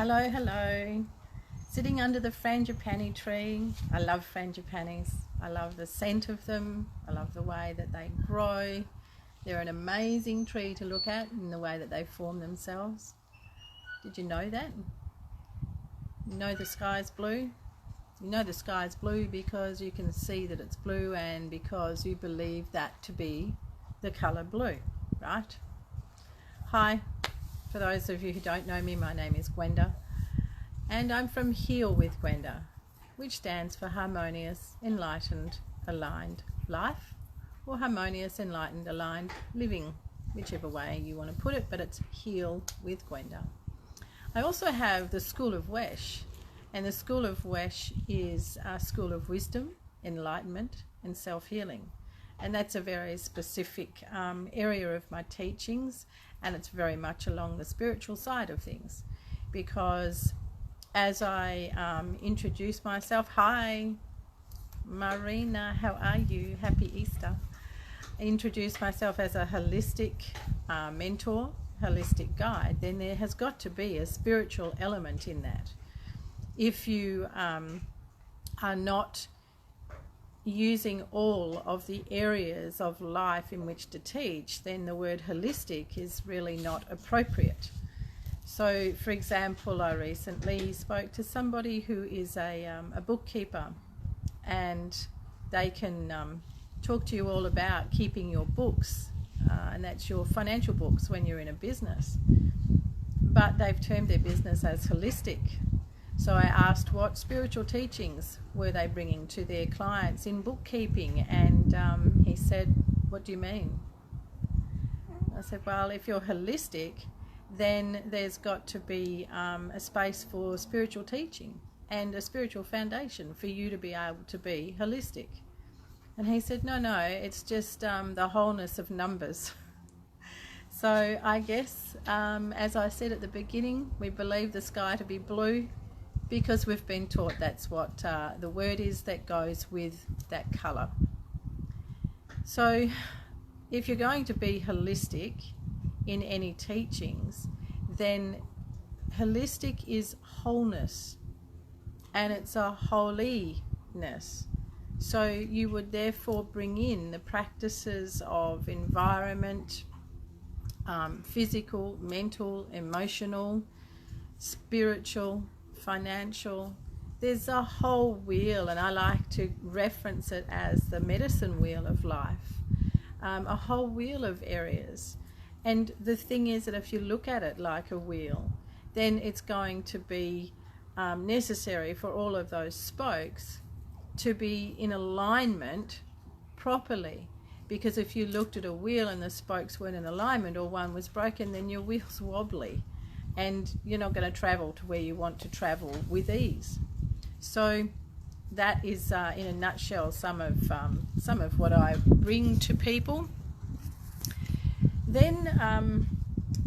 Hello, hello. Sitting under the frangipani tree. I love frangipanis. I love the scent of them. I love the way that they grow. They're an amazing tree to look at in the way that they form themselves. Did you know that? You know the sky's blue? You know the sky's blue because you can see that it's blue and because you believe that to be the colour blue, right? Hi. For those of you who don't know me, my name is Gwenda, and I'm from H.E.A.L with Gwenda, which stands for Harmonious, Enlightened, Aligned Life, or Harmonious, Enlightened, Aligned Living, whichever way you want to put it, but it's H.E.A.L with Gwenda. I also have the School of H.E.A.L, and the School of H.E.A.L is a school of wisdom, enlightenment, and self-healing. And that's a very specific area of my teachings, and it's very much along the spiritual side of things, because as I introduce myself, hi Marina, how are you? Happy Easter. I introduce myself as a holistic mentor, holistic guide, then there has got to be a spiritual element in that. If you are not using all of the areas of life in which to teach, then the word holistic is really not appropriate. So, for example, I recently spoke to somebody who is a bookkeeper, and they can talk to you all about keeping your books, and that's your financial books when you're in a business. But they've termed their business as holistic. So I asked what spiritual teachings were they bringing to their clients in bookkeeping, and he said, what do you mean? I said, well, if you're holistic, then there's got to be a space for spiritual teaching and a spiritual foundation for you to be able to be holistic. And he said, no, it's just the wholeness of numbers. So I guess, as I said at the beginning, we believe the sky to be blue, because we've been taught that's what the word is that goes with that colour. So if you're going to be holistic in any teachings, then holistic is wholeness, and it's a holiness. So you would therefore bring in the practices of environment, physical, mental, emotional, spiritual, financial. There's a whole wheel, and I like to reference it as the medicine wheel of life, a whole wheel of areas. And the thing is that if you look at it like a wheel, then it's going to be necessary for all of those spokes to be in alignment properly. Because if you looked at a wheel and the spokes weren't in alignment, or one was broken, then your wheel's wobbly, and you're not going to travel to where you want to travel with ease. So that is, in a nutshell, some of what I bring to people. Then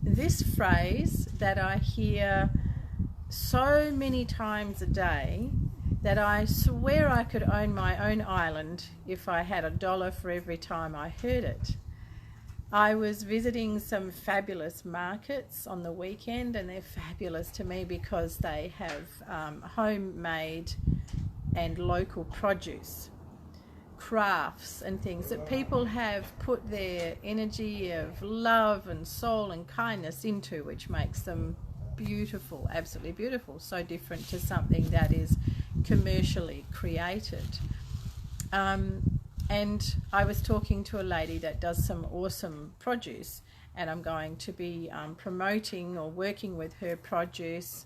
this phrase that I hear so many times a day, that I swear I could own my own island if I had $1 for every time I heard it. I was visiting some fabulous markets on the weekend, and they're fabulous to me because they have homemade and local produce, crafts and things that people have put their energy of love and soul and kindness into, which makes them beautiful, absolutely beautiful, so different to something that is commercially created. And I was talking to a lady that does some awesome produce, and I'm going to be promoting or working with her produce.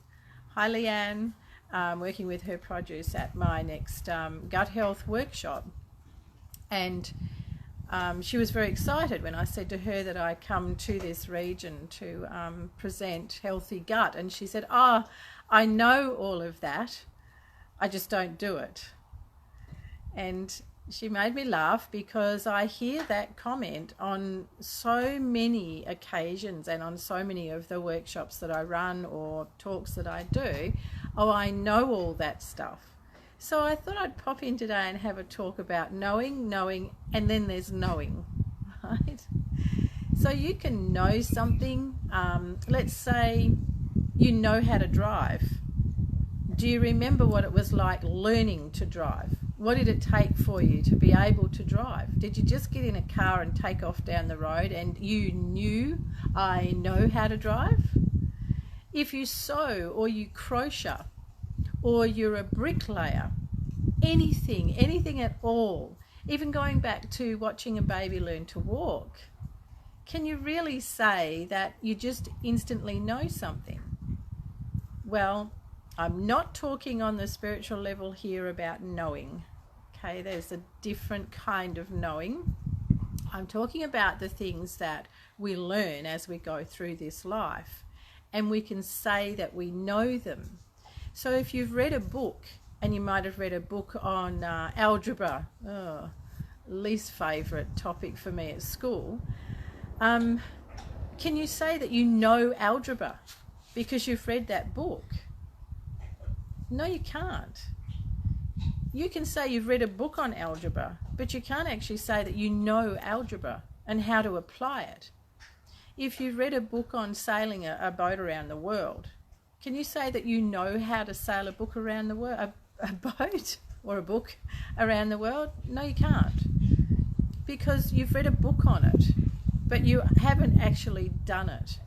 Hi Leanne, working with her produce at my next gut health workshop. And she was very excited when I said to her that I come to this region to present healthy gut, and she said, I know all of that, I just don't do it. And she made me laugh, because I hear that comment on so many occasions and on so many of the workshops that I run or talks that I do. I know all that stuff. So I thought I'd pop in today and have a talk about knowing, and then there's knowing, right? So you can know something. Let's say you know how to drive. Do you remember what it was like learning to drive? What did it take for you to be able to drive? Did you just get in a car and take off down the road and you knew, I know how to drive? If you sew or you crochet or you're a bricklayer, anything at all, even going back to watching a baby learn to walk, can you really say that you just instantly know something? Well, I'm not talking on the spiritual level here about knowing. Okay, there's a different kind of knowing. I'm talking about the things that we learn as we go through this life, and we can say that we know them. So if you've read a book, and you might have read a book on algebra, least favourite topic for me at school, can you say that you know algebra because you've read that book? No, you can't. You can say you've read a book on algebra, but you can't actually say that you know algebra and how to apply it. If you've read a book on sailing a boat around the world, can you say that you know how to sail a book around the world, a boat or a book around the world? No, you can't, because you've read a book on it, but you haven't actually done it.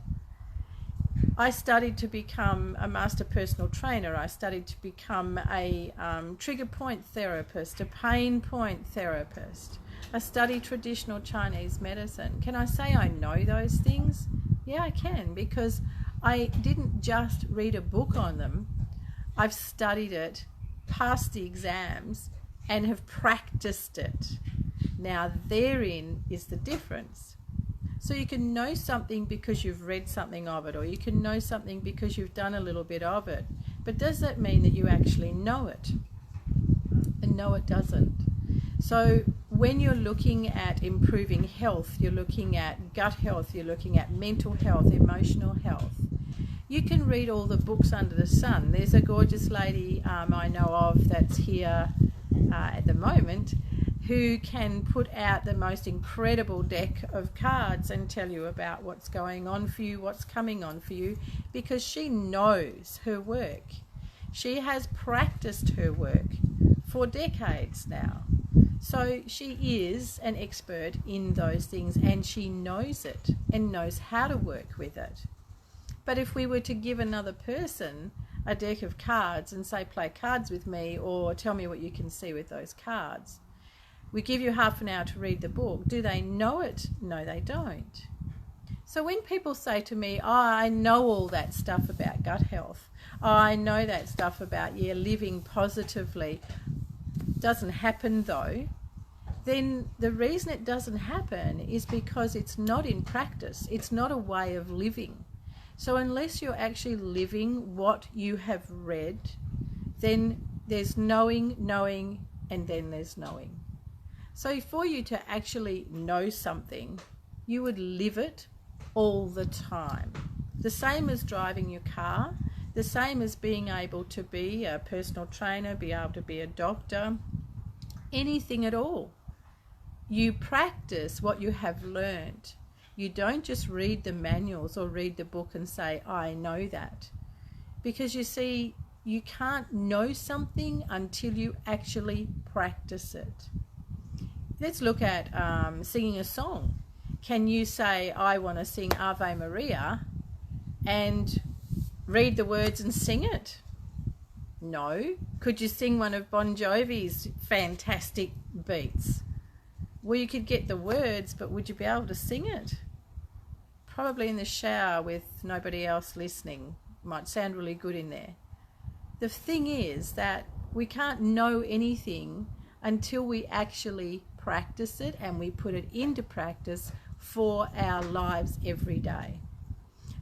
I studied to become a master personal trainer. I studied to become a trigger point therapist, a pain point therapist. I studied traditional Chinese medicine. Can I say I know those things? Yeah, I can, because I didn't just read a book on them. I've studied it, passed the exams, and have practiced it. Now, therein is the difference. So you can know something because you've read something of it, or you can know something because you've done a little bit of it. But does that mean that you actually know it? And no, it doesn't. So when you're looking at improving health, you're looking at gut health, you're looking at mental health, emotional health, you can read all the books under the sun. There's a gorgeous lady I know of that's here at the moment, who can put out the most incredible deck of cards and tell you about what's going on for you, what's coming on for you, because she knows her work. She has practiced her work for decades now. So she is an expert in those things, and she knows it and knows how to work with it. But if we were to give another person a deck of cards and say, play cards with me, or tell me what you can see with those cards, we give you half an hour to read the book. Do they know it? No, they don't. So when people say to me, I know all that stuff about gut health, I know that stuff about, living positively, doesn't happen though, then the reason it doesn't happen is because it's not in practice. It's not a way of living. So unless you're actually living what you have read, then there's knowing, and then there's knowing. So for you to actually know something, you would live it all the time. The same as driving your car, the same as being able to be a personal trainer, be able to be a doctor, anything at all. You practice what you have learned. You don't just read the manuals or read the book and say, I know that. Because you see, you can't know something until you actually practice it. Let's look at singing a song. Can you say, I want to sing Ave Maria, and read the words and sing it? No. Could you sing one of Bon Jovi's fantastic beats? Well, you could get the words, but would you be able to sing it? Probably in the shower with nobody else listening. Might sound really good in there. The thing is that we can't know anything until we actually practice it, and we put it into practice for our lives every day.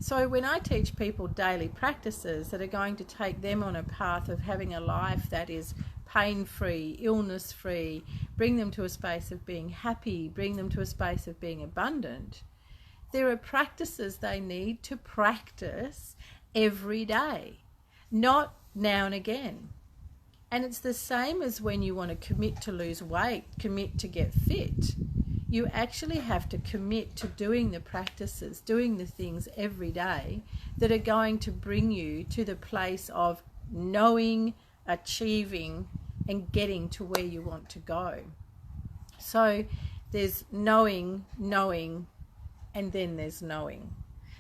So when I teach people daily practices that are going to take them on a path of having a life that is pain-free, illness-free, bring them to a space of being happy, bring them to a space of being abundant, there are practices they need to practice every day, not now and again. And it's the same as when you want to commit to lose weight, commit to get fit. you actually have to commit to doing the practices, doing the things every day that are going to bring you to the place of knowing, achieving, and getting to where you want to go. So there's knowing, and then there's knowing.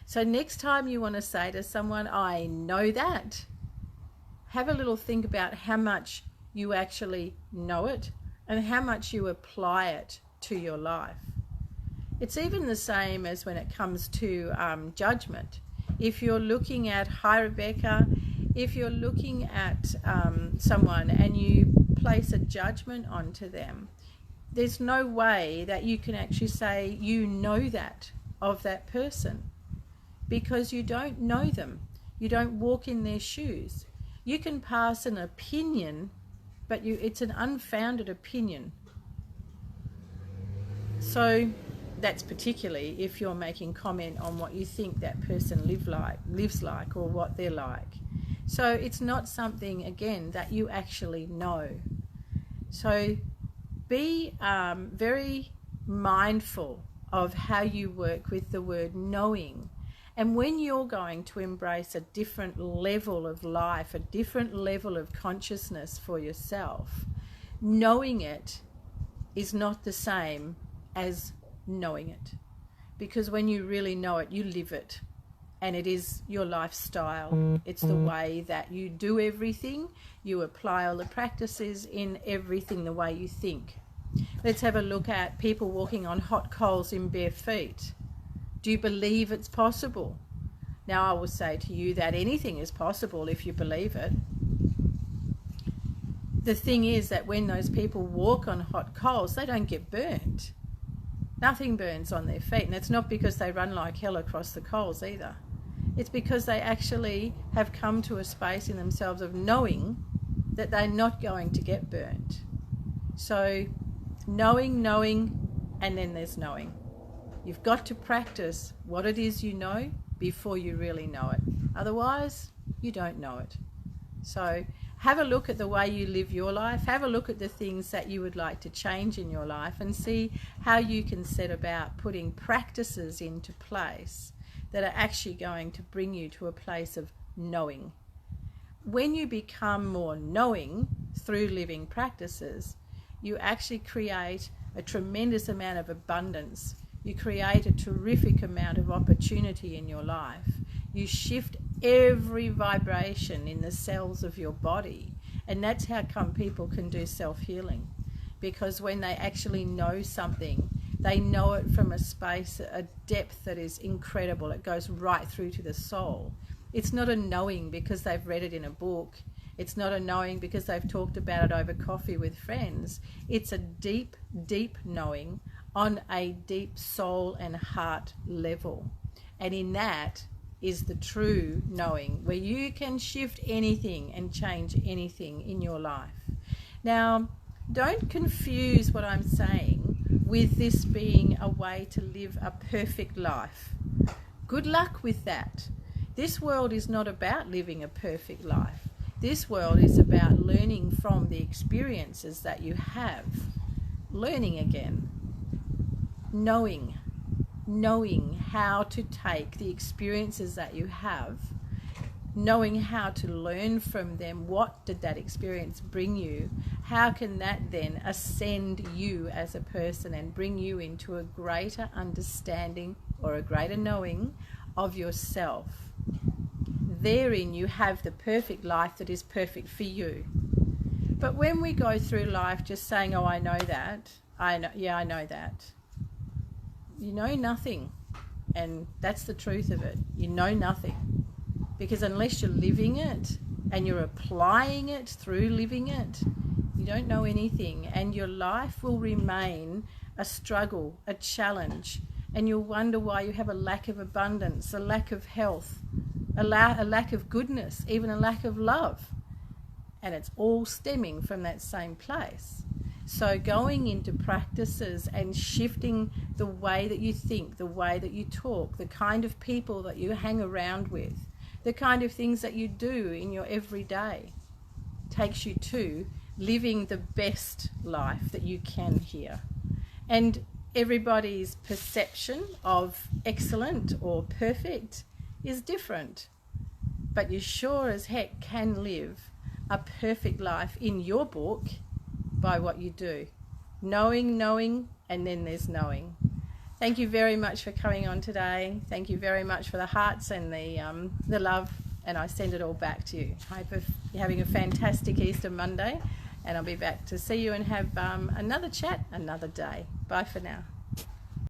So next time you want to say to someone, I know that, have a little think about how much you actually know it and how much you apply it to your life. It's even the same as when it comes to judgment. If you're looking at, hi Rebecca, if you're looking at someone and you place a judgment onto them, there's no way that you can actually say you know that of that person, because you don't know them. You don't walk in their shoes. You can pass an opinion, but it's an unfounded opinion. So that's particularly if you're making comment on what you think that person lives like or what they're like. So it's not something, again, that you actually know. So be very mindful of how you work with the word knowing. And when you're going to embrace a different level of life, a different level of consciousness for yourself, knowing it is not the same as knowing it. Because when you really know it, you live it. And it is your lifestyle. It's the way that you do everything. You apply all the practices in everything the way you think. Let's have a look at people walking on hot coals in bare feet. Do you believe it's possible? Now, I will say to you that anything is possible if you believe it. The thing is that when those people walk on hot coals, they don't get burnt. Nothing burns on their feet. And it's not because they run like hell across the coals either. It's because they actually have come to a space in themselves of knowing that they're not going to get burnt. So knowing, and then there's knowing. You've got to practice what it is you know before you really know it. Otherwise, you don't know it. So have a look at the way you live your life. Have a look at the things that you would like to change in your life and see how you can set about putting practices into place that are actually going to bring you to a place of knowing. When you become more knowing through living practices, you actually create a tremendous amount of abundance. You create a terrific amount of opportunity in your life. You shift every vibration in the cells of your body. And that's how come people can do self-healing. Because when they actually know something, they know it from a space, a depth that is incredible. It goes right through to the soul. It's not a knowing because they've read it in a book. It's not a knowing because they've talked about it over coffee with friends. It's a deep, deep knowing on a deep soul and heart level. And in that is the true knowing, where you can shift anything and change anything in your life. Now, don't confuse what I'm saying with this being a way to live a perfect life. Good luck with that. This world is not about living a perfect life. This world is about learning from the experiences that you have. Learning again. Knowing how to take the experiences that you have, knowing how to learn from them. What did that experience bring you? How can that then ascend you as a person and bring you into a greater understanding or a greater knowing of yourself? Therein you have the perfect life that is perfect for you. But when we go through life just saying, oh, I know that, I know that, you know nothing. And that's the truth of it. You know nothing. Because unless you're living it and you're applying it through living it, you don't know anything. And your life will remain a struggle, a challenge. And you'll wonder why you have a lack of abundance, a lack of health, a lack of goodness, even a lack of love. And it's all stemming from that same place. So going into practices and shifting the way that you think, the way that you talk, the kind of people that you hang around with, the kind of things that you do in your everyday takes you to living the best life that you can here. And everybody's perception of excellent or perfect is different. But you sure as heck can live a perfect life in your book by what you do. Knowing, and then there's knowing. Thank you very much for coming on today. Thank you very much for the hearts and the love, and I send it all back to you. I hope you're having a fantastic Easter Monday, and I'll be back to see you and have another chat another day. Bye for now.